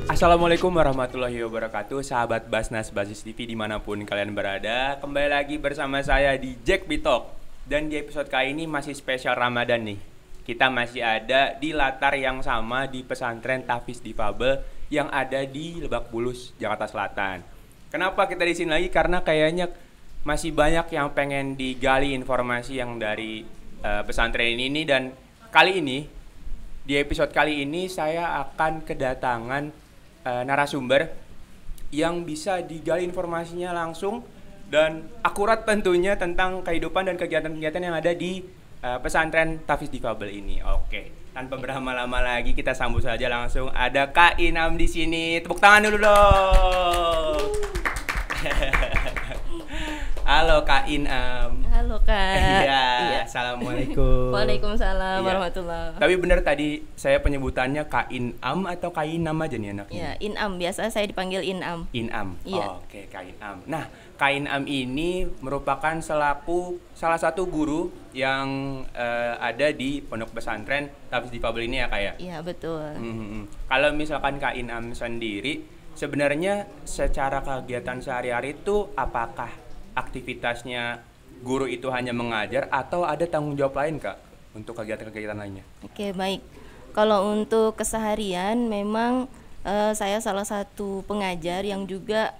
Assalamualaikum warahmatullahi wabarakatuh, sahabat Basnas Basis TV dimanapun kalian berada. Kembali lagi bersama saya di Jack Bitok. Dan di episode kali ini masih spesial Ramadan nih. Kita masih ada di latar yang sama di pesantren Tahfiz Difabel yang ada di Lebak Bulus, Jakarta Selatan. Kenapa kita di sini lagi? Karena kayaknya masih banyak yang pengen digali informasi yang dari pesantren ini. Dan kali ini, di episode kali ini saya akan kedatangan narasumber yang bisa digali informasinya langsung dan akurat tentunya tentang kehidupan dan kegiatan-kegiatan yang ada di pesantren Tahfiz Difabel ini. Oke, tanpa berlama-lama lagi kita sambut saja langsung ada Kak Inam di sini. Tepuk tangan dulu dong. Halo Kak Inam. Halo Kak. Iya. Assalamualaikum. Waalaikumsalam warahmatullahi. Tapi benar tadi saya penyebutannya Kak Inam atau Kak Inam aja nih anaknya? Ya, Inam. Biasa saya dipanggil Inam. Inam. Iya. Oke, Kak Inam. Nah, Kak Inam ini merupakan salah satu guru yang ada di pondok pesantren Tahfiz Difabel ini ya Kak ya? Iya, betul. Kalau misalkan Kak Inam sendiri, sebenarnya secara kegiatan sehari-hari itu apakah aktivitasnya guru itu hanya mengajar atau ada tanggung jawab lain Kak untuk kegiatan-kegiatan lainnya? Oke, baik. Kalau untuk keseharian memang saya salah satu pengajar yang juga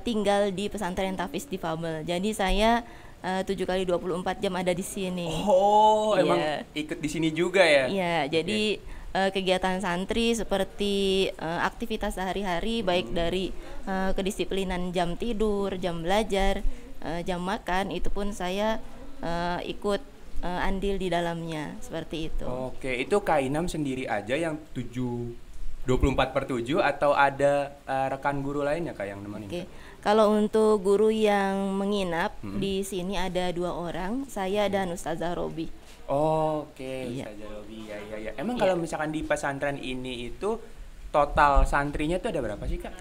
tinggal di pesantren Tahfiz Difabel. Jadi saya 7x24 jam ada di sini. Oh, Iya. Emang ikut di sini juga ya? Iya, jadi kegiatan santri seperti aktivitas sehari-hari baik dari kedisiplinan jam tidur, jam belajar, jam makan itu pun saya ikut andil di dalamnya seperti itu. Oke, itu Kak Inam sendiri aja yang 24/7 atau ada rekan guru lainnya Kak yang nemenin? Oke. Kalau untuk guru yang menginap di sini ada 2 orang, saya dan Ustazah Robi. Oke, Iya. Ustazah Robi. Ya. Emang Iya. kalau misalkan di pesantren ini itu total santrinya tuh ada berapa sih Kak?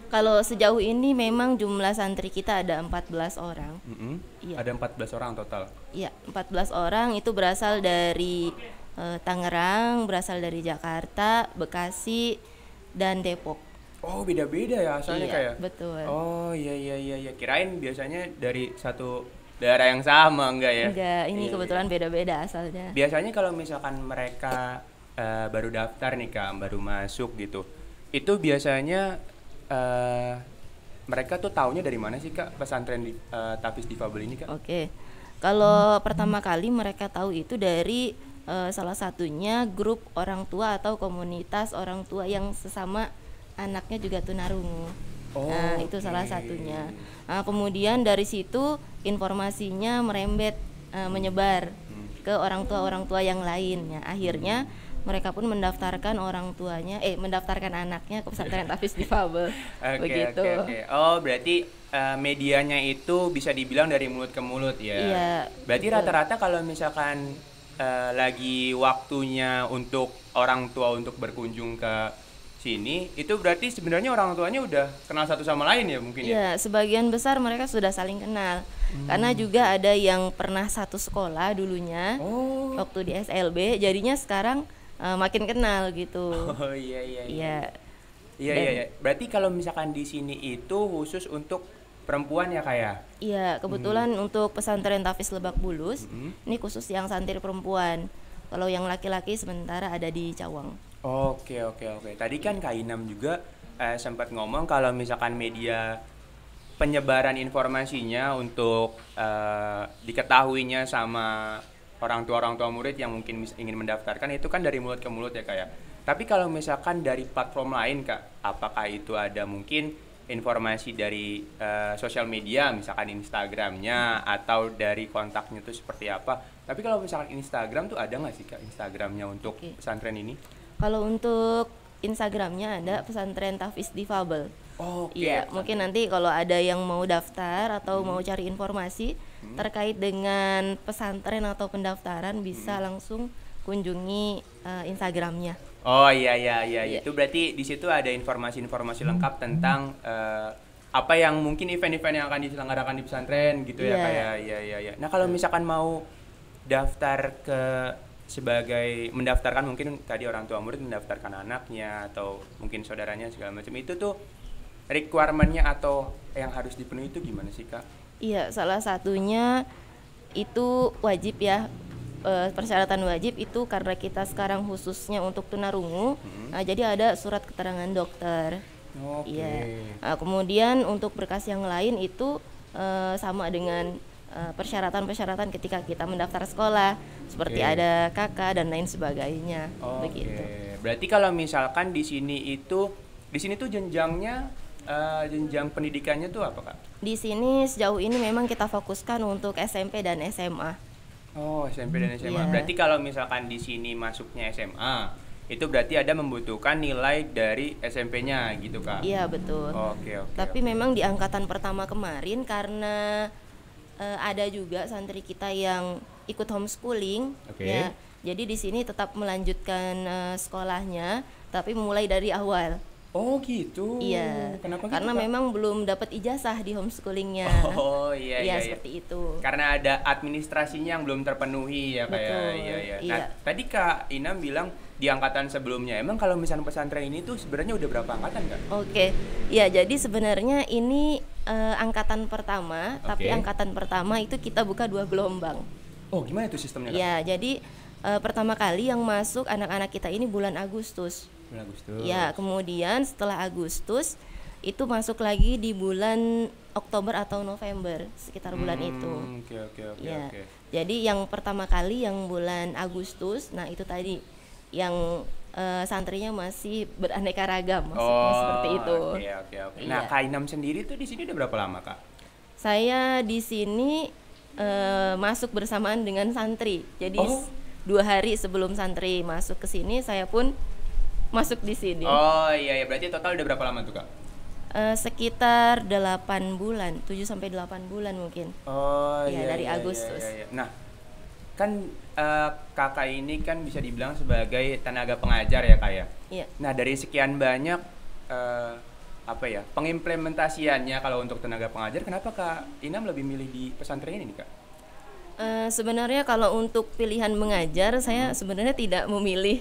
Kalau sejauh ini memang jumlah santri kita ada 14 orang. Iya. Ada 14 orang total. Iya, 14 orang itu berasal dari Tangerang, berasal dari Jakarta, Bekasi, dan Depok. Oh, beda-beda ya asalnya Iya, Kak ya? betul. Oh, iya. Kirain biasanya dari satu daerah yang sama enggak ya? Enggak, ini Iya, kebetulan beda-beda asalnya. Biasanya kalau misalkan mereka baru daftar nih Kak, baru masuk gitu, itu biasanya mereka tuh taunya dari mana sih Kak pesantren Tahfiz Difabel ini Kak? Oke. Kalau pertama kali mereka tahu itu dari salah satunya grup orang tua atau komunitas orang tua yang sesama anaknya juga tunarungu. Nah, itu salah satunya. Nah, kemudian dari situ informasinya merembet menyebar ke orang tua yang lainnya. Akhirnya mereka pun mendaftarkan mendaftarkan anaknya ke pesantren Tahfiz Difabel. Begitu. Oke. Oh, berarti medianya itu bisa dibilang dari mulut ke mulut ya. Iya. Berarti betul. rata-rata kalau misalkan lagi waktunya untuk orang tua untuk berkunjung ke sini, itu berarti sebenarnya orang tuanya udah kenal satu sama lain ya mungkin ya? Iya, sebagian besar mereka sudah saling kenal. Karena juga ada yang pernah satu sekolah dulunya Oh. waktu di SLB, jadinya sekarang makin kenal gitu. Oh iya. Iya. Iya. Berarti kalau misalkan di sini itu khusus untuk perempuan ya Kak ya? Iya, kebetulan untuk pesantren Tahfiz Lebak Bulus, ini khusus yang santri perempuan. Kalau yang laki-laki sementara ada di Cawang. Oke. Tadi kan Kak Inam juga sempat ngomong kalau misalkan media penyebaran informasinya untuk diketahuinya sama orang tua murid yang mungkin ingin mendaftarkan itu kan dari mulut ke mulut ya Kak ya. Tapi kalau misalkan dari platform lain Kak, apakah itu ada mungkin informasi dari sosial media, misalkan Instagramnya atau dari kontaknya itu seperti apa? Tapi kalau misalkan Instagram tuh ada nggak sih Kak Instagramnya untuk pesantren ini? Kalau untuk Instagramnya ada pesantren Tahfiz Difabel. Iya, mungkin nanti kalau ada yang mau daftar atau mau cari informasi terkait dengan pesantren atau pendaftaran bisa langsung kunjungi Instagramnya. Oh iya. Itu berarti di situ ada informasi-informasi lengkap tentang apa yang mungkin event-event yang akan diselenggarakan di pesantren gitu ya kayak iya. Nah, kalau misalkan mau daftar ke sebagai mendaftarkan, mungkin tadi orang tua murid mendaftarkan anaknya atau mungkin saudaranya segala macam, itu tuh requirement-nya atau yang harus dipenuhi itu gimana sih Kak? Iya, salah satunya itu wajib ya, persyaratan wajib itu karena kita sekarang khususnya untuk tunarungu. Nah, jadi ada surat keterangan dokter. Oke. Iya. Nah, kemudian untuk berkas yang lain itu sama dengan persyaratan-persyaratan ketika kita mendaftar sekolah, seperti ada KK dan lain sebagainya. Begitu. Berarti kalau misalkan di sini tuh jenjangnya, jenjang pendidikannya tuh apa Kak? Di sini sejauh ini memang kita fokuskan untuk SMP dan SMA. Oh, SMP dan SMA. Iya. Berarti kalau misalkan di sini masuknya SMA, itu berarti ada membutuhkan nilai dari SMP-nya gitu Kak? Iya, betul. Oke. Tapi memang di angkatan pertama kemarin karena ada juga santri kita yang ikut homeschooling, ya. Jadi di sini tetap melanjutkan sekolahnya, tapi memulai dari awal. Oh gitu. Iya. Kenapa gitu, karena Kak? memang belum dapat ijazah di homeschoolingnya. Oh iya. Seperti itu. Karena ada administrasinya yang belum terpenuhi ya Kak. Betul. Iya. Iya. Nah, tadi Kak Inam bilang di angkatan sebelumnya. Emang kalau misalnya pesantren ini tuh sebenarnya udah berapa angkatan Kak? Oke. Ya, jadi sebenarnya ini angkatan pertama, tapi angkatan pertama itu kita buka 2 gelombang. Oh, gimana tuh sistemnya Kak? Ya, jadi pertama kali yang masuk anak-anak kita ini bulan Agustus. Bulan Agustus. Ya, kemudian setelah Agustus itu masuk lagi di bulan Oktober atau November, sekitar bulan itu. Oke. Jadi yang pertama kali yang bulan Agustus, nah itu tadi yang santrinya masih beraneka ragam, maksudnya seperti itu. Oke. Nah, Kak Inam sendiri tuh di sini udah berapa lama Kak? Saya di sini masuk bersamaan dengan santri. Jadi 2 hari sebelum santri masuk ke sini, saya pun masuk di sini. Oh iya, berarti total udah berapa lama tuh Kak? Sekitar 8 bulan, 7 sampai 8 bulan mungkin. Oh iya, dari Agustus. Iya. Nah, kan kakak ini kan bisa dibilang sebagai tenaga pengajar ya Kak ya? Iya. Nah, dari sekian banyak pengimplementasiannya kalau untuk tenaga pengajar, kenapa Kak Inam lebih milih di pesantren ini nih Kak? Sebenarnya kalau untuk pilihan mengajar, saya sebenarnya tidak memilih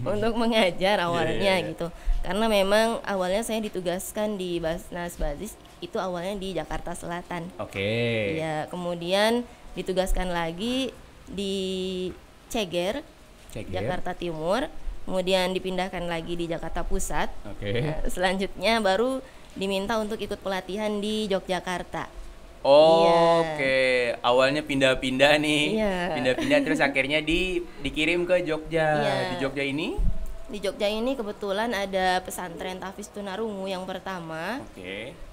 untuk mengajar awalnya gitu. Karena memang awalnya saya ditugaskan di Basnas Bazis itu awalnya di Jakarta Selatan. Iya, kemudian ditugaskan lagi di Ceger, Jakarta Timur, kemudian dipindahkan lagi di Jakarta Pusat. Nah, selanjutnya baru diminta untuk ikut pelatihan di Yogyakarta. Oke. Awalnya pindah-pindah nih. Iya. Pindah-pindah terus akhirnya dikirim ke Jogja. Iya. Di Jogja ini? Di Jogja ini kebetulan ada pesantren Tahfiz Tunarungu yang pertama.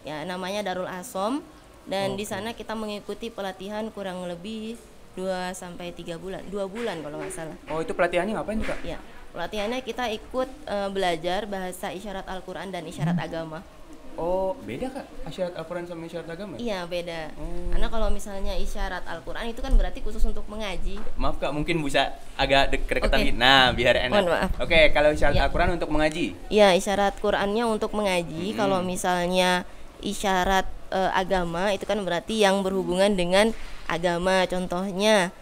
Ya, namanya Darul Asom, dan di sana kita mengikuti pelatihan kurang lebih 2 sampai 3 bulan. 2 bulan kalau nggak salah. Oh, itu pelatihannya ngapain tuh Kak? Ya, pelatihannya kita ikut belajar bahasa isyarat Al-Qur'an dan isyarat agama. Oh, beda Kak? Isyarat Al-Qur'an sama isyarat agama? Iya, beda. Karena kalau misalnya isyarat Al-Qur'an itu kan berarti khusus untuk mengaji. Maaf Kak, mungkin bisa agak kedekatan gitu. Nah, biar enak. Mohon maaf. Oke, kalau isyarat Al-Qur'an untuk mengaji? Iya, isyarat Qur'annya untuk mengaji. Kalau misalnya isyarat agama itu kan berarti yang berhubungan dengan agama. Contohnya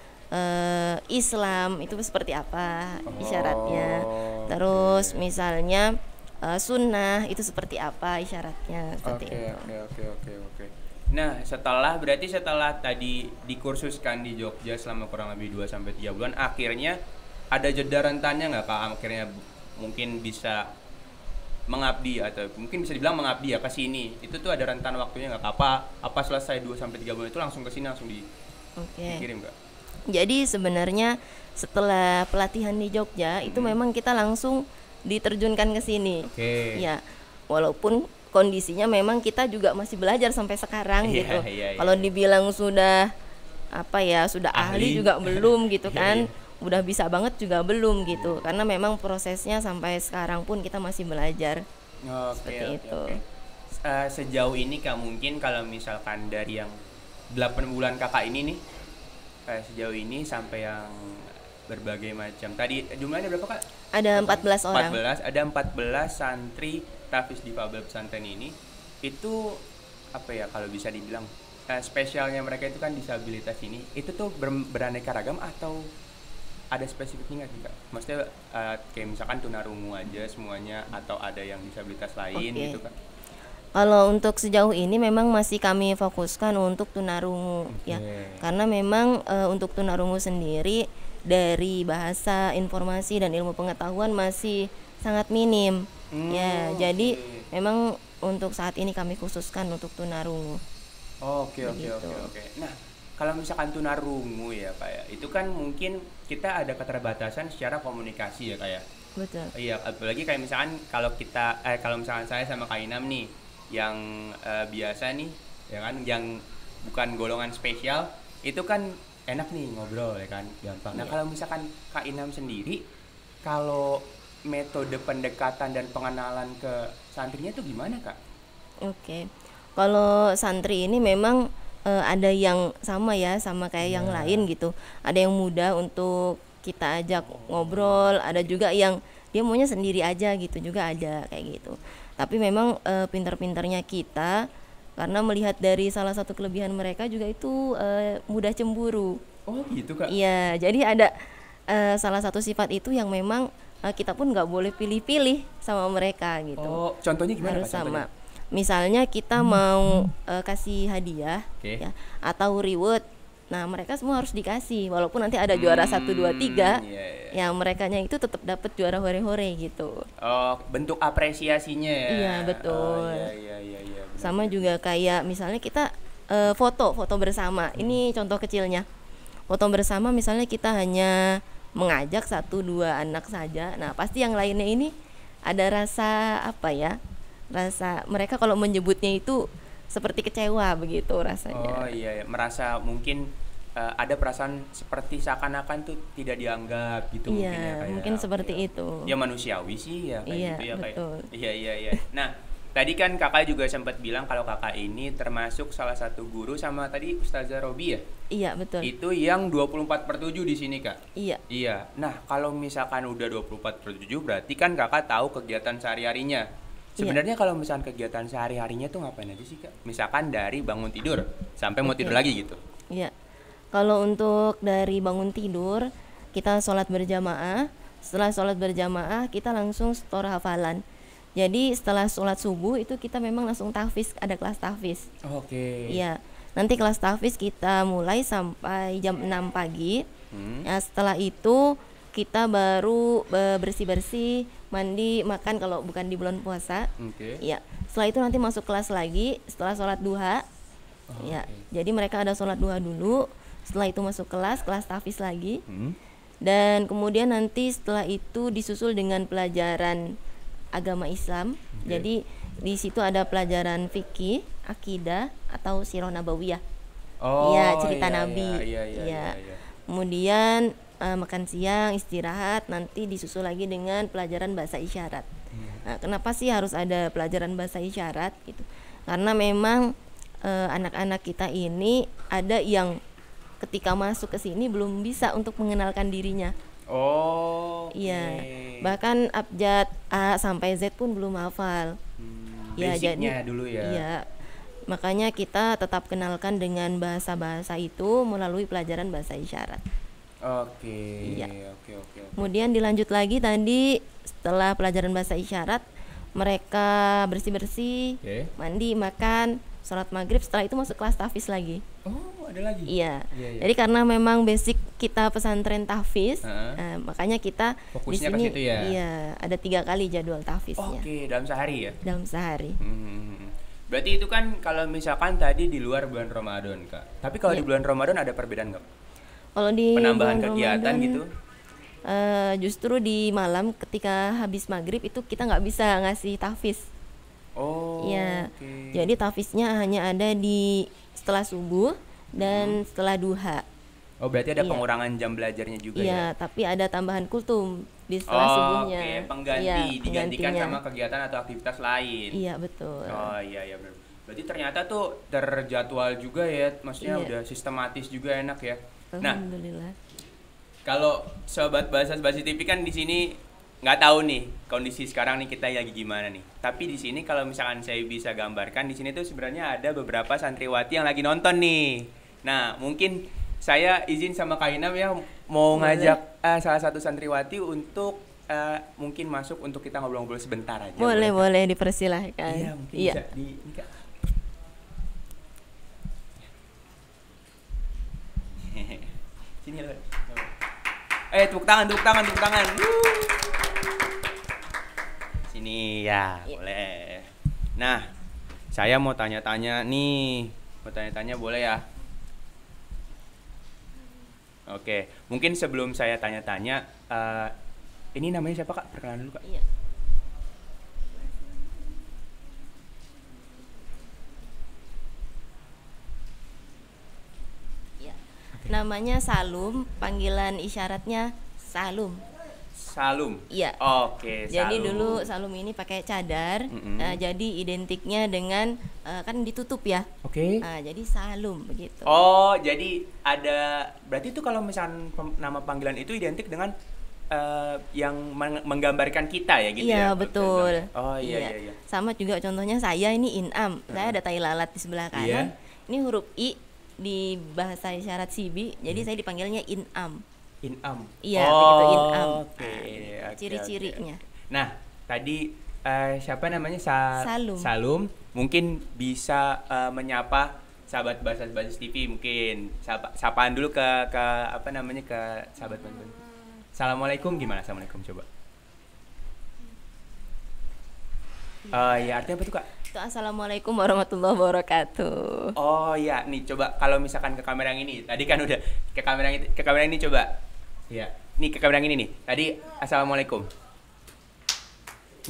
Islam itu seperti apa isyaratnya. Terus misalnya sunnah itu seperti apa isyaratnya, seperti itu. Oke. Nah, setelah tadi dikursuskan di Jogja selama kurang lebih 2 sampai 3 bulan, akhirnya ada jeda rentannya nggak Kak? Akhirnya mungkin bisa mengabdi atau mungkin bisa dibilang mengabdi ya ke sini. Itu tuh ada rentan waktunya nggak Kak? Apa selesai 2 sampai 3 bulan itu langsung ke sini langsung dikirim Kak? Jadi sebenarnya setelah pelatihan di Jogja itu memang kita langsung diterjunkan ke sini. Ya, walaupun kondisinya memang kita juga masih belajar sampai sekarang gitu. Kalau dibilang sudah sudah ahli juga belum gitu kan. Udah bisa banget juga belum gitu. Karena memang prosesnya sampai sekarang pun kita masih belajar. Seperti itu. Sejauh ini Kak, mungkin kalau misalkan dari yang 8 bulan Kakak ini nih, sejauh ini sampai yang berbagai macam. Tadi jumlahnya berapa Kak? Ada 14 orang. Ada 14 santri Tahfiz Difabel pesantren ini. Itu kalau bisa dibilang spesialnya mereka itu kan disabilitas ini. Itu tuh beraneka ragam atau ada spesifiknya nggak sih Kak? Maksudnya kayak misalkan tunarungu aja semuanya atau ada yang disabilitas lain Oke. gitu Kak? Kalau untuk sejauh ini memang masih kami fokuskan untuk tunarungu ya. Karena memang untuk tunarungu sendiri dari bahasa, informasi dan ilmu pengetahuan masih sangat minim. Ya, jadi memang untuk saat ini kami khususkan untuk tunarungu. Oke. Begitu. Nah, kalau misalkan tunarungu ya Kak ya, itu kan mungkin kita ada keterbatasan secara komunikasi ya Kak ya. Betul. Iya, apalagi kayak misalkan kalau misalkan saya sama Kak Inam nih yang biasa nih, ya kan, yang bukan golongan spesial, itu kan enak nih ngobrol ya kan, gampang. Nah, Iya. kalau misalkan Kak Inam sendiri, kalau metode pendekatan dan pengenalan ke santrinya itu gimana Kak? Oke. Kalau santri ini memang ada yang sama ya, sama kayak yang lain gitu. Ada yang mudah untuk kita ajak ngobrol, ada juga yang dia maunya sendiri aja gitu, juga ada kayak gitu. Tapi memang pintar-pintarnya kita karena melihat dari salah satu kelebihan mereka juga itu mudah cemburu. Oh gitu Kak. Iya, jadi ada salah satu sifat itu yang memang kita pun nggak boleh pilih-pilih sama mereka gitu. Oh, contohnya gimana Harus Kak? Contohnya? sama. Misalnya kita mau kasih hadiah Oke. ya atau reward. Nah, mereka semua harus dikasih walaupun nanti ada juara 1 2 3, iya. ya merekanya itu tetap dapat juara hore-hore gitu. Oh, bentuk apresiasinya ya. Iya, betul. Oh, iya, benar. Sama juga kayak misalnya kita foto bersama. Ini contoh kecilnya. Foto bersama misalnya kita hanya mengajak 1 2 anak saja. Nah, pasti yang lainnya ini ada rasa apa ya? Rasa mereka kalau menyebutnya itu seperti kecewa begitu rasanya. Oh iya, merasa mungkin ada perasaan seperti seakan-akan tuh tidak dianggap gitu Iya, mungkin ya kayak. mungkin seperti Oke. itu. Ya manusiawi sih ya kayak Iya, gitu ya kayak. betul. Iya. Nah, tadi kan Kakak juga sempat bilang kalau Kakak ini termasuk salah satu guru sama tadi Ustazah Robi ya? Iya, betul. Itu yang 24/7 di sini, Kak. Iya. Iya. Nah, kalau misalkan udah 24/7 berarti kan Kakak tahu kegiatan sehari-harinya. Sebenarnya kalau misalkan kegiatan sehari-harinya tuh ngapain aja sih, Kak? Misalkan dari bangun tidur sampai mau tidur lagi gitu. Iya. Kalau untuk dari bangun tidur, kita sholat berjamaah. Setelah sholat berjamaah, kita langsung setor hafalan. Jadi setelah sholat subuh itu kita memang langsung tahfiz, ada kelas tahfiz. Oke. Iya. Nanti kelas tahfiz kita mulai sampai jam 6 pagi. Nah, setelah itu kita baru bersih-bersih, mandi, makan kalau bukan di bulan puasa. Oke. Iya. Setelah itu nanti masuk kelas lagi setelah sholat duha. Ya. Jadi mereka ada sholat duha dulu. Setelah itu masuk kelas tahfiz lagi. Dan kemudian nanti setelah itu disusul dengan pelajaran agama Islam. Jadi di situ ada pelajaran fikih, akidah atau sirah nabawiyah. Oh, Iya, cerita iya, Nabi. Iya. Kemudian makan siang, istirahat, nanti disusul lagi dengan pelajaran bahasa isyarat. Nah, kenapa sih harus ada pelajaran bahasa isyarat gitu? Karena memang anak-anak kita ini ada yang ketika masuk ke sini belum bisa untuk mengenalkan dirinya. Oh. Iya. Bahkan abjad A sampai Z pun belum hafal. Ya, Basicnya dulu ya. Iya. Makanya kita tetap kenalkan dengan bahasa-bahasa itu melalui pelajaran bahasa isyarat. Oke. Iya. Oke. Kemudian dilanjut lagi tadi setelah pelajaran bahasa isyarat mereka bersih-bersih, Oke. mandi, makan, sholat maghrib. Setelah itu masuk kelas tahfiz lagi. Oh, ada lagi. Iya. Iya. Jadi karena memang basic kita pesantren tahfiz, makanya kita Fokusnya di ke sini situ ya? iya ada 3 kali jadwal tahfiznya Oke, dalam sehari ya. dalam sehari. Berarti itu kan kalau misalkan tadi di luar bulan Ramadan, Kak. Tapi kalau di bulan Ramadan ada perbedaan nggak? Kalau di Penambahan bulan kegiatan Ramadan, gitu? justru di malam ketika habis maghrib itu kita nggak bisa ngasih tahfiz. Oh. Iya. Oke. Jadi tahfiznya hanya ada di setelah subuh dan setelah duha. Oh, berarti ada Iya. pengurangan jam belajarnya juga ya? Iya, tapi ada tambahan kultum di setelah subuhnya. Oke, pengganti Iya, digantikan penggantinya. sama kegiatan atau aktivitas lain. Iya, betul. Oh iya benar. Berarti ternyata tuh terjadwal juga ya, maksudnya Iya. udah sistematis juga enak ya. Nah, Alhamdulillah. kalau sobat Bahasa Basi TV kan di sini nggak tahu nih kondisi sekarang nih kita lagi gimana nih. Tapi di sini kalau misalkan saya bisa gambarkan di sini tuh sebenarnya ada beberapa santriwati yang lagi nonton nih. Nah, mungkin saya izin sama Kak Inam ya mau Boleh. ngajak salah satu santriwati untuk mungkin masuk untuk kita ngobrol-ngobrol sebentar aja. Boleh, Kak? boleh dipersilahkan. Iya, mungkin Iya. bisa di ini, Kak. Sini loh. Tepuk tangan, tepuk tangan, tepuk tangan. Sini ya, Iya. boleh. Nah, saya mau tanya-tanya nih. Mau tanya-tanya boleh ya? Oke, mungkin sebelum saya tanya-tanya, ini namanya siapa, Kak? Perkenalan dulu, Kak. Iya. Iya. Namanya Salum, panggilan isyaratnya Salum. Salum. Iya. Oke, Jadi Salum. dulu Salum ini pakai cadar, jadi identiknya dengan kan ditutup ya. Oke. Jadi Salum begitu. Oh, jadi ada berarti itu kalau misalkan nama panggilan itu identik dengan yang menggambarkan kita ya gitu Iya ya. betul. Oh iya. Sama juga contohnya saya ini Inam. Saya ada tai lalat di sebelah kanan. Ini huruf I di bahasa isyarat Sibi. Jadi saya dipanggilnya Inam. Inam. Iya, begitu Inam. Oke. Ciri-cirinya. Nah, tadi siapa namanya Salum. Salum. Mungkin bisa menyapa sahabat Bahasa Basis TV, mungkin sapaan dulu ke apa namanya ke sahabat Basis. Assalamualaikum, gimana? Assalamualaikum coba. Ya artinya apa tuh, Kak? Itu Assalamualaikum warahmatullahi wabarakatuh. Oh iya, nih coba kalau misalkan ke kamera yang ini, tadi kan udah ke kamera ini coba. Ya, nih ke kamera yang ini nih. Tadi assalamualaikum.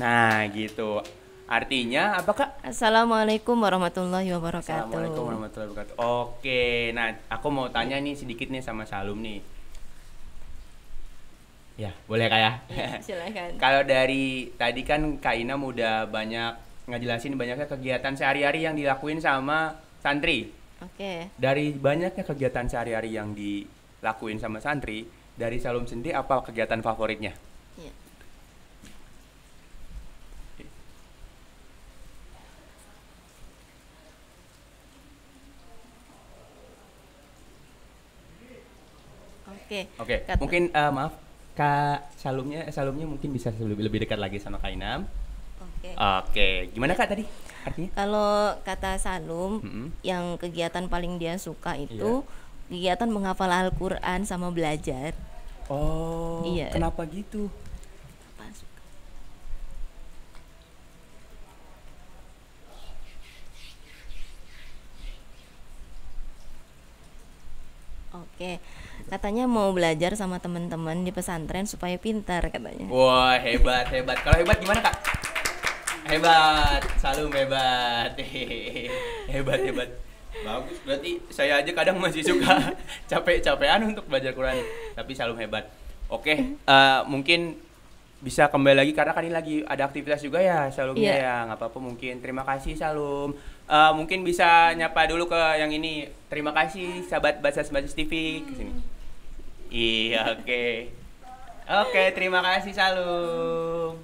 Nah, gitu. Artinya apa, Kak? Assalamualaikum warahmatullahi wabarakatuh. Assalamualaikum warahmatullahi wabarakatuh. Oke, nah aku mau tanya nih sedikit nih sama Salum nih. Ya, boleh Kak ya? Silakan. Kalau dari tadi kan Kak Inam udah banyak ngejelasin banyaknya kegiatan sehari-hari yang dilakuin sama santri. Oke. Dari banyaknya kegiatan sehari-hari yang dilakuin sama santri, dari Salum sendiri apa kegiatan favoritnya? Iya. Oke, mungkin maaf Kak Salumnya mungkin bisa lebih dekat lagi sama Kak Inam. Oke. Oke, gimana Kak tadi artinya? Kalau kata Salum, Mm-mm. yang kegiatan paling dia suka itu kegiatan menghafal Al-Quran sama belajar. Oh, Iya. kenapa gitu? Apa suka? Oke, katanya mau belajar sama teman-teman di pesantren supaya pintar katanya. Wah, hebat. Kalau hebat gimana, Kak? Hebat, Salum hebat. Hebat. Bagus, berarti saya aja kadang masih suka capek-capekan untuk belajar Quran, tapi Salum hebat. Oke, mungkin bisa kembali lagi karena kan ini lagi ada aktivitas juga ya Salumnya Iya. ya, nggak apa-apa mungkin. Terima kasih Salum. Mungkin bisa nyapa dulu ke yang ini. Terima kasih sahabat Basis TV kesini. Iya, oke. Oke, terima kasih Salum.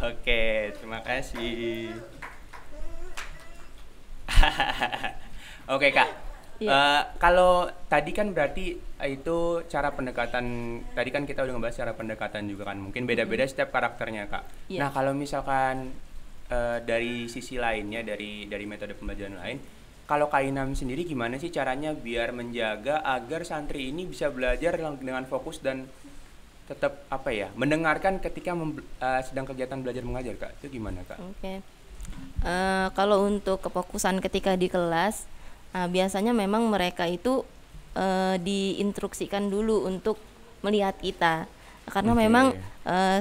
Oke, terima kasih. Oke Kak, kalau tadi kan berarti itu cara pendekatan, tadi kan kita udah ngebahas cara pendekatan juga kan, mungkin beda-beda setiap karakternya Kak. Iya. Nah kalau misalkan dari sisi lainnya, dari metode pembelajaran lain, kalau Kak Inam sendiri gimana sih caranya biar menjaga agar santri ini bisa belajar dengan fokus dan tetap apa ya, mendengarkan ketika sedang kegiatan belajar mengajar Kak, itu gimana Kak? Oke. Kalau untuk kefokusan ketika di kelas, biasanya memang mereka itu diinstruksikan dulu untuk melihat kita, karena Oke. memang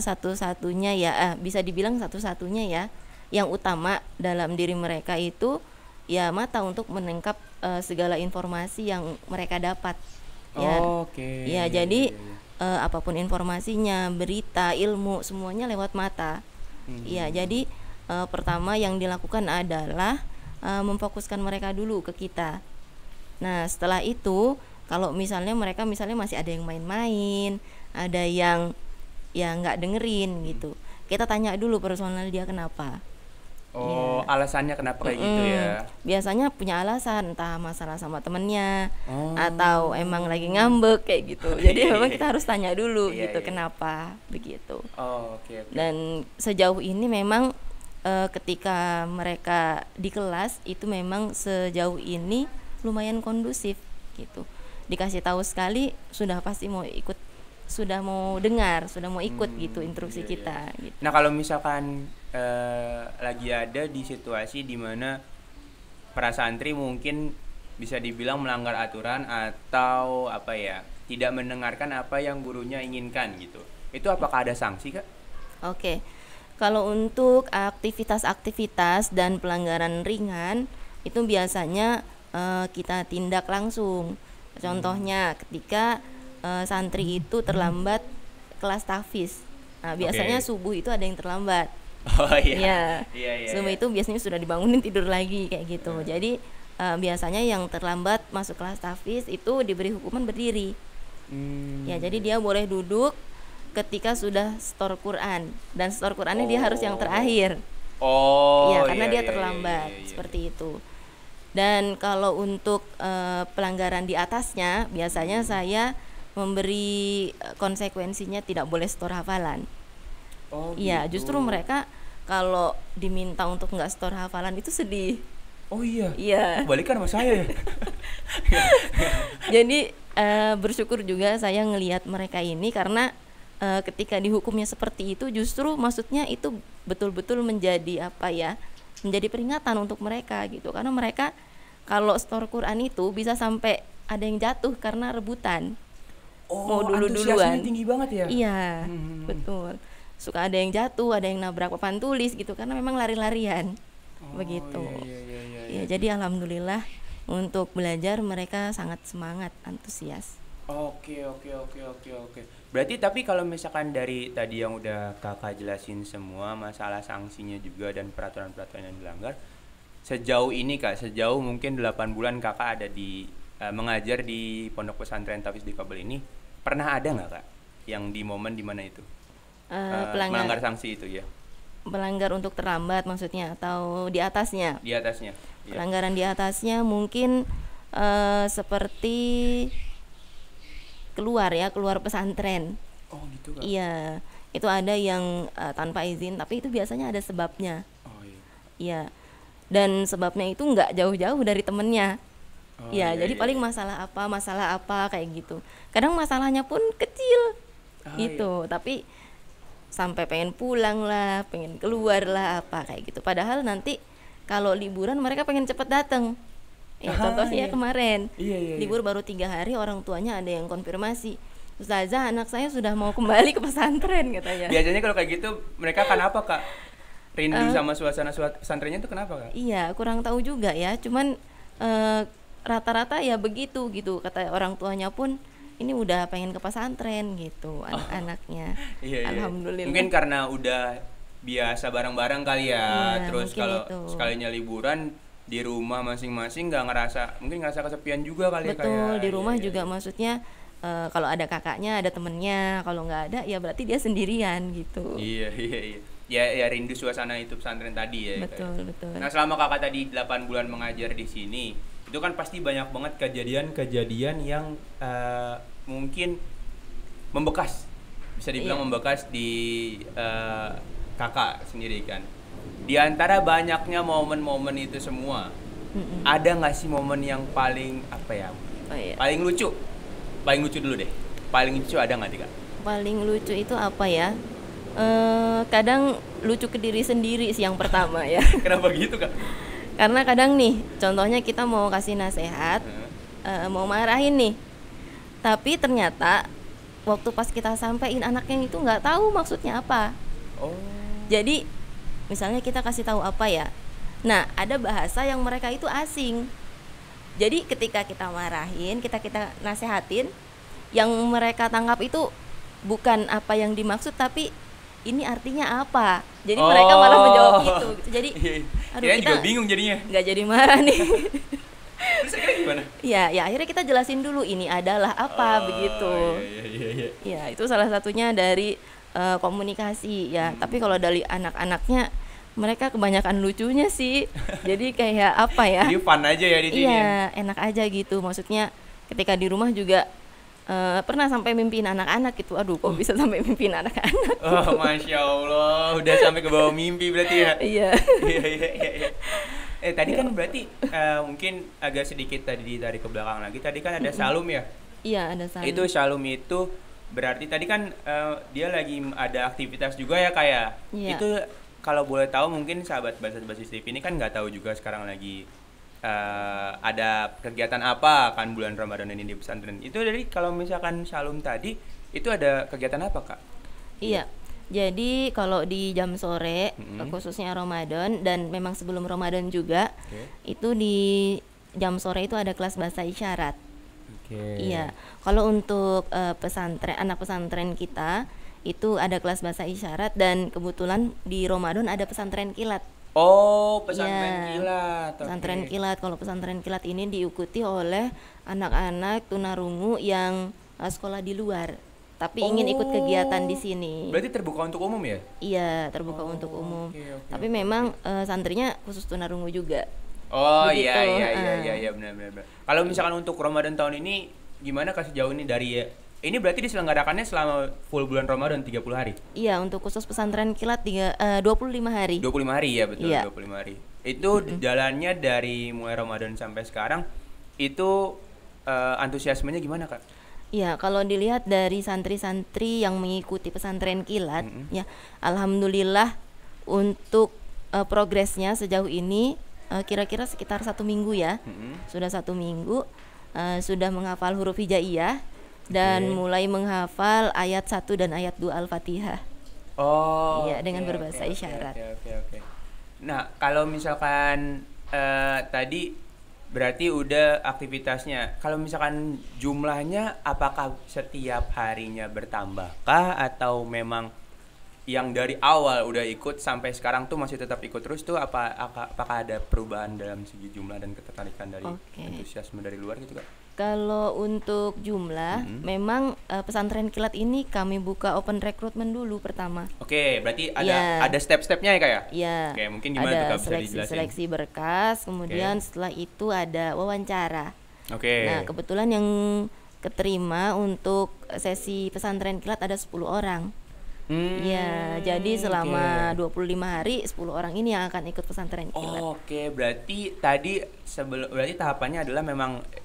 satu-satunya ya, bisa dibilang satu-satunya ya, yang utama dalam diri mereka itu ya mata untuk menangkap segala informasi yang mereka dapat. Ya, Oke. ya jadi apapun informasinya, berita, ilmu, semuanya lewat mata. Ya, jadi pertama yang dilakukan adalah memfokuskan mereka dulu ke kita. Nah, setelah itu kalau misalnya mereka masih ada yang main-main, ada yang ya nggak dengerin gitu, kita tanya dulu personal dia kenapa. Oh, Iya. alasannya kenapa kayak gitu ya? Biasanya punya alasan, entah masalah sama temennya Oh. atau emang lagi ngambek kayak gitu. Jadi Iya, memang iya. kita harus tanya dulu Iya, gitu iya. kenapa begitu. Oh, oke oke. Dan sejauh ini memang ketika mereka di kelas itu memang sejauh ini lumayan kondusif gitu. Dikasih tahu sekali sudah pasti mau ikut, sudah mau dengar, sudah mau ikut gitu instruksi Iya, iya. kita gitu. Nah, kalau misalkan lagi ada di situasi di mana para santri mungkin bisa dibilang melanggar aturan atau apa ya, tidak mendengarkan apa yang gurunya inginkan gitu. Itu apakah ada sanksi, Kak? Oke. Kalau untuk aktivitas-aktivitas dan pelanggaran ringan itu biasanya kita tindak langsung. Contohnya ketika santri itu terlambat kelas tahfiz. Nah, biasanya Oke. subuh itu ada yang terlambat. Oh iya. Iya. Iya, iya. Subuh Iya. itu biasanya sudah dibangunin tidur lagi kayak gitu. Jadi biasanya yang terlambat masuk kelas tahfiz itu diberi hukuman berdiri. Ya, jadi dia boleh duduk ketika sudah setor Quran, dan setor Qurannya dia harus yang terakhir. Oh, Ya, karena iya, dia iya, terlambat iya, iya. seperti itu. Dan kalau untuk pelanggaran di atasnya, biasanya saya memberi konsekuensinya tidak boleh setor hafalan. Oh, Iya, gitu. justru mereka kalau diminta untuk nggak setor hafalan itu sedih. Oh iya. Iya. Balikan sama saya ya. Jadi bersyukur juga saya ngelihat mereka ini karena ketika dihukumnya seperti itu justru maksudnya itu betul-betul menjadi apa ya? Menjadi peringatan untuk mereka gitu. Karena mereka kalau setor Quran itu bisa sampai ada yang jatuh karena rebutan. Mau dulu-duluan. Antusiasmenya tinggi banget ya. Iya, betul. Suka ada yang jatuh, ada yang nabrak papan tulis gitu karena memang lari-larian. Begitu. Iya, iya, iya, Ya, jadi alhamdulillah untuk belajar mereka sangat semangat, antusias. Oke, oke, oke, oke, oke. Berarti tapi kalau misalkan dari tadi yang udah kakak jelasin semua masalah sanksinya juga dan peraturan-peraturan yang dilanggar, sejauh ini kak, sejauh mungkin 8 bulan kakak ada di mengajar di pondok pesantren Tafiz di Kabel ini, pernah ada nggak kak yang di momen dimana itu melanggar sanksi itu ya? Pelanggar untuk terlambat maksudnya atau di atasnya? Di atasnya. Iya. Pelanggaran di atasnya mungkin seperti keluar pesantren. Oh gitu kak. Iya, itu ada yang tanpa izin, tapi itu biasanya ada sebabnya. Oh iya. Iya, dan sebabnya itu nggak jauh-jauh dari temennya. Oh, Ya, iya, jadi iya. paling masalah apa kayak gitu. Kadang masalahnya pun kecil, Ah, gitu. Tapi sampai pengen pulang lah, pengen keluar lah, apa kayak gitu. Padahal nanti kalau liburan mereka pengen cepet datang. Ya, contohnya iya. kemarin, Iya, iya, iya. libur baru 3 hari, orang tuanya ada yang konfirmasi, Ustazah, anak saya sudah mau kembali ke pesantren katanya. Biasanya kalau kayak gitu mereka kan apa kak? Rindu sama suasana pesantrennya itu kenapa kak? Iya, kurang tahu juga ya. Cuman rata-rata ya begitu gitu. Kata orang tuanya pun ini udah pengen ke pesantren gitu anak-anaknya. Iya, iya. Alhamdulillah. Mungkin karena udah biasa bareng-bareng kali ya. Iya, Terus mungkin kalau itu. sekalinya liburan di rumah masing-masing mungkin ngerasa kesepian juga kali ya, Betul, kayak. di rumah Iya, juga iya. maksudnya kalau ada kakaknya, ada temennya. Kalau nggak ada ya berarti dia sendirian gitu. Iya, iya, iya. Ya rindu suasana itu pesantren tadi ya. Betul, kayak. betul. Nah, selama kakak tadi 8 bulan mengajar di sini, itu kan pasti banyak banget kejadian-kejadian yang mungkin membekas. Bisa dibilang Iya. membekas di kakak sendiri kan. Di antara banyaknya momen-momen itu semua, ada nggak sih momen yang paling apa ya? Oh, iya. Paling lucu. Paling lucu dulu deh. Paling lucu ada nggak sih kak? Paling lucu itu apa ya? Kadang lucu ke diri sendiri sih yang pertama ya. Kenapa gitu kak? Karena kadang nih, contohnya kita mau kasih nasihat, mau marahin nih, tapi ternyata waktu pas kita sampein anaknya itu nggak tahu maksudnya apa. Oh. Jadi misalnya kita kasih tahu apa ya, nah ada bahasa yang mereka itu asing. Jadi ketika kita marahin, kita nasehatin, yang mereka tangkap itu bukan apa yang dimaksud, tapi ini artinya apa. Jadi mereka malah menjawab itu. Jadi aduh, Kirain kita juga bingung jadinya. nggak jadi marah nih. Terus akhirnya gimana? Ya akhirnya kita jelasin dulu ini adalah apa begitu. Iya. Ya itu salah satunya dari komunikasi ya. Tapi kalau dari anak-anaknya Mereka kebanyakan lucunya sih. Jadi kayak apa ya? Jadi fun aja ya di sini. Iya, enak aja gitu. Maksudnya ketika di rumah juga pernah sampai mimpiin anak-anak gitu. Aduh, kok bisa sampai mimpiin anak-anak? Oh, Masya Allah, udah sampai ke bawah mimpi berarti ya. Iya. Iya. Tadi kan berarti mungkin agak sedikit tadi ditarik ke belakang lagi. Tadi kan ada Salum ya. Iya, ada Salum. Itu Salum itu berarti tadi kan dia lagi ada aktivitas juga ya kayak. Iya. Itu kalau boleh tahu mungkin sahabat Basis TV ini kan nggak tahu juga sekarang lagi ada kegiatan apa kan bulan Ramadan ini di pesantren. Itu dari kalau misalkan Salum tadi itu ada kegiatan apa, Kak? Iya. Jadi kalau di jam sore khususnya Ramadan dan memang sebelum Ramadan juga itu di jam sore itu ada kelas bahasa isyarat. Iya. Kalau untuk pesantren anak pesantren kita itu ada kelas bahasa isyarat dan kebetulan di Ramadan ada pesantren kilat. Oh, pesantren kilat. Pesantren kilat. Kalau pesantren kilat ini diikuti oleh anak-anak tunarungu yang sekolah di luar, tapi ingin ikut kegiatan di sini. Berarti terbuka untuk umum ya? Iya, terbuka untuk umum. Tapi memang santrinya khusus tunarungu juga. Oh begitu. Iya benar. Kalau misalkan untuk Ramadan tahun ini gimana kasih jauh ini dari ini berarti diselenggarakannya selama full bulan Ramadan 30 hari? Iya, untuk khusus pesantren kilat 25 hari. 25 hari ya, betul, iya. 25 hari. Itu jalannya dari mulai Ramadan sampai sekarang itu antusiasmenya gimana, Kak? Iya, kalau dilihat dari santri-santri yang mengikuti pesantren kilat, ya alhamdulillah untuk progresnya sejauh ini kira-kira sekitar 1 minggu ya. Sudah 1 minggu sudah menghafal huruf hijaiyah dan mulai menghafal ayat 1 dan ayat 2 Al-Fatihah. Oh. Iya, dengan berbahasa isyarat. Oke. Nah, kalau misalkan tadi berarti udah aktivitasnya. Kalau misalkan jumlahnya apakah setiap harinya bertambahkah atau memang yang dari awal udah ikut sampai sekarang tuh masih tetap ikut terus tuh apakah ada perubahan dalam segi jumlah dan ketertarikan dari antusiasme dari luar gitu, Kak? Kalau untuk jumlah, memang pesantren kilat ini kami buka open recruitment dulu pertama. Oke, berarti ada step-stepnya ya, Kak ya? Iya. Oke, mungkin gimana tuh, Kak, bisa dijelasin? Seleksi berkas, kemudian setelah itu ada wawancara. Oke. Nah, kebetulan yang keterima untuk sesi pesantren kilat ada 10 orang. Ya, jadi selama 25 hari 10 orang ini yang akan ikut pesantren kilat. Oke, berarti tadi berarti tahapannya adalah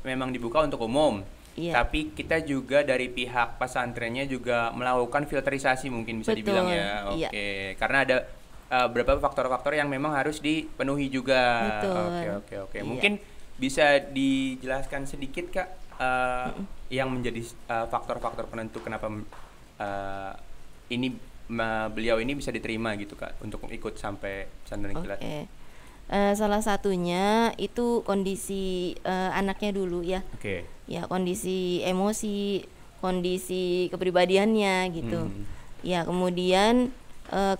memang dibuka untuk umum. Iya. Tapi kita juga dari pihak pesantrennya juga melakukan filterisasi mungkin bisa dibilang ya. Oke. Iya. Karena ada beberapa faktor-faktor yang memang harus dipenuhi juga. Betul. Oke. Mungkin bisa dijelaskan sedikit, Kak, yang menjadi faktor-faktor penentu kenapa beliau ini bisa diterima gitu, Kak, untuk ikut sampai pesantren kilat. Salah satunya itu kondisi anaknya dulu ya. Ya, kondisi emosi, kondisi kepribadiannya gitu. Ya, kemudian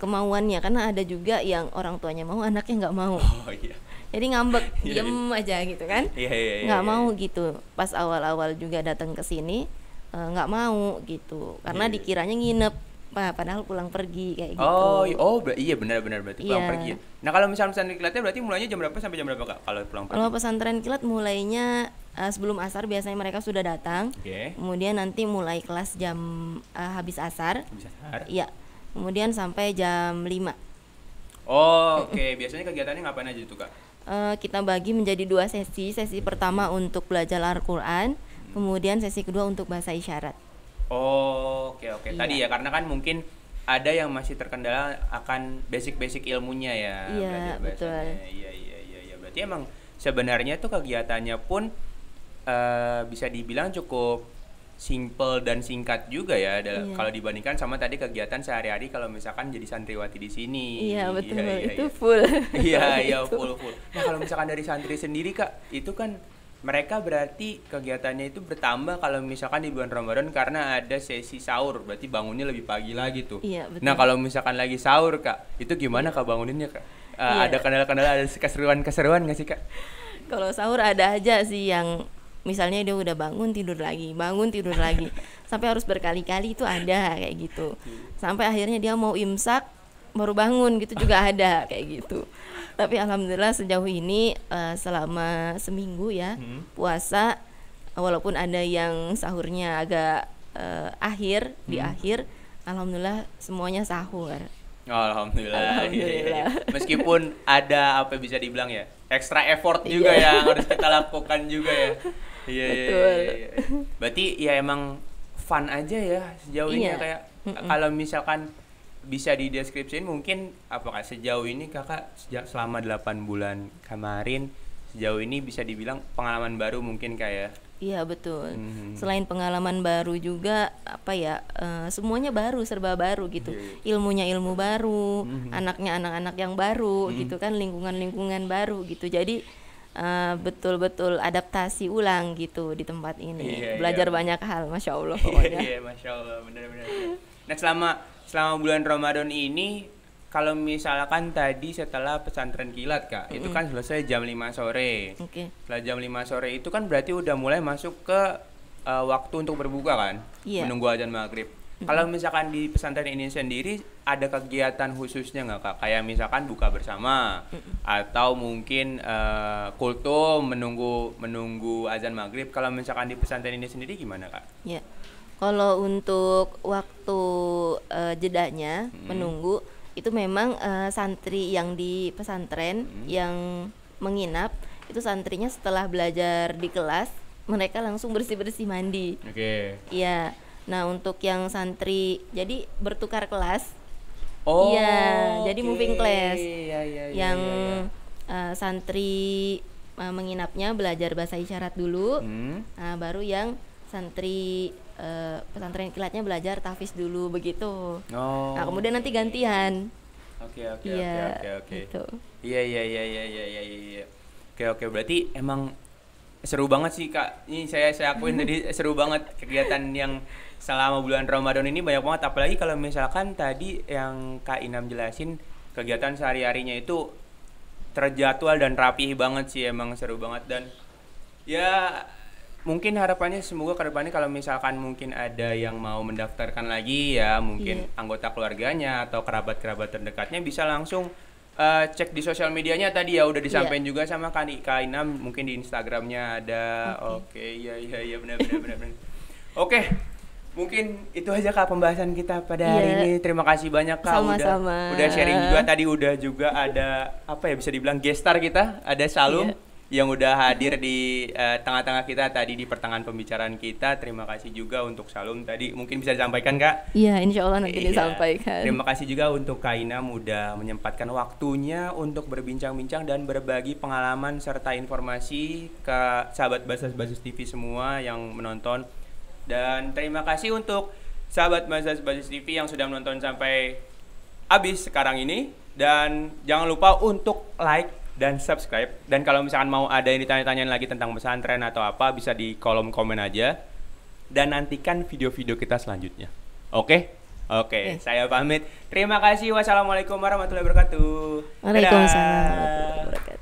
kemauannya, karena ada juga yang orang tuanya mau anaknya nggak mau. Oh iya. Jadi ngambek, diem aja gitu kan. Nggak mau gitu. Pas awal-awal juga datang ke sini nggak mau gitu, karena dikiranya nginep. Padahal pulang pergi kayak gitu. Iya benar berarti pulang pergi. Nah, kalau misalnya pesantren kilatnya berarti mulainya jam berapa sampai jam berapa, Kak, kalau pulang pergi? Kalau pesantren kilat mulainya sebelum asar biasanya mereka sudah datang. Kemudian nanti mulai kelas jam habis asar. Iya. Kemudian sampai jam 5. Biasanya kegiatannya ngapain aja tuh, Kak? Kita bagi menjadi 2 sesi. Sesi pertama untuk belajar Al-Qur'an, kemudian sesi kedua untuk bahasa isyarat. Oke. Tadi ya, karena kan mungkin ada yang masih terkendala akan basic ilmunya ya. Iya, betul. Iya. Berarti emang sebenarnya tuh kegiatannya pun bisa dibilang cukup simple dan singkat juga ya, kalau dibandingkan sama tadi kegiatan sehari-hari kalau misalkan jadi santriwati di sini. Iya, betul. Itu full. Iya, full. Nah, kalau misalkan dari santri sendiri, Kak, itu kan mereka berarti kegiatannya itu bertambah kalau misalkan di bulan Ramadan karena ada sesi sahur, berarti bangunnya lebih pagi lagi tuh. Iya, betul. Nah, kalau misalkan lagi sahur, Kak, itu gimana Kak banguninnya, Kak? Ada kendala-kendala, ada keseruan nggak sih, Kak? Kalau sahur ada aja sih yang misalnya dia udah bangun tidur lagi sampai harus berkali-kali itu ada kayak gitu. Sampai akhirnya dia mau imsak baru bangun gitu juga ada kayak gitu. Tapi alhamdulillah sejauh ini selama seminggu ya puasa, walaupun ada yang sahurnya agak di akhir, alhamdulillah semuanya sahur. Alhamdulillah. Meskipun ada apa bisa dibilang ya, extra effort juga yang harus kita lakukan juga ya. Iya. Berarti ya emang fun aja ya sejauh ini kayak kalau misalkan bisa dideskripsiin mungkin apakah sejauh ini kakak selama 8 bulan kemarin sejauh ini bisa dibilang pengalaman baru mungkin kayak. Iya betul. Selain pengalaman baru juga semuanya baru, serba baru gitu. Ilmunya ilmu baru, anaknya anak-anak yang baru gitu kan, lingkungan baru gitu. Jadi betul-betul adaptasi ulang gitu di tempat ini. Belajar banyak hal, masya Allah. Iya, masya Allah, benar-benar. Nah selama bulan Ramadan ini, kalau misalkan tadi setelah pesantren kilat kak, itu kan selesai jam 5 sore. Setelah jam 5 sore itu kan berarti udah mulai masuk ke waktu untuk berbuka kan, menunggu azan maghrib. Kalau misalkan di pesantren ini sendiri ada kegiatan khususnya nggak kak? Kayak misalkan buka bersama atau mungkin kultum menunggu azan maghrib. Kalau misalkan di pesantren ini sendiri gimana kak? Ya, kalau untuk waktu jedanya menunggu itu memang santri yang di pesantren yang menginap itu santrinya setelah belajar di kelas mereka langsung bersih-bersih mandi. Iya. Nah, untuk yang santri jadi bertukar kelas. Jadi moving class. Yang santri menginapnya belajar bahasa isyarat dulu. Nah, baru yang santri pesantren kilatnya belajar tahfiz dulu begitu. Nah, kemudian nanti gantian. Oke. Gitu. Iya. Oke, berarti emang seru banget sih kak. Ini saya akuin tadi seru banget kegiatan yang selama bulan Ramadan ini banyak banget. Apalagi kalau misalkan tadi yang Kak Inam jelasin kegiatan sehari-harinya itu terjadwal dan rapih banget sih, emang seru banget. Dan ya mungkin harapannya semoga ke depannya kalau misalkan mungkin ada yang mau mendaftarkan lagi ya, mungkin anggota keluarganya atau kerabat-kerabat terdekatnya bisa langsung cek di sosial medianya tadi ya, udah disampaikan juga sama Kak Inam, mungkin di Instagramnya ada. Iya benar. Oke, mungkin itu aja kak pembahasan kita pada hari ini. Terima kasih banyak kak. Sama-sama. Udah sharing juga tadi, udah juga ada bisa dibilang guest star kita, ada Salum yang udah hadir di tengah-tengah kita tadi di pertengahan pembicaraan kita. Terima kasih juga untuk Salum tadi, mungkin bisa disampaikan kak. Iya, insya Allah nanti disampaikan. Terima kasih juga untuk Kak Inam udah menyempatkan waktunya untuk berbincang-bincang dan berbagi pengalaman serta informasi ke sahabat Basnas TV semua yang menonton. Dan terima kasih untuk sahabat Basnas TV yang sudah menonton sampai habis sekarang ini. Dan jangan lupa untuk like dan subscribe. Dan kalau misalkan mau ada yang ditanya-tanyain lagi tentang pesantren atau apa, bisa di kolom komen aja. Dan nantikan video-video kita selanjutnya. Oke, saya pamit. Terima kasih. Wassalamualaikum warahmatullahi wabarakatuh. Waalaikumsalam.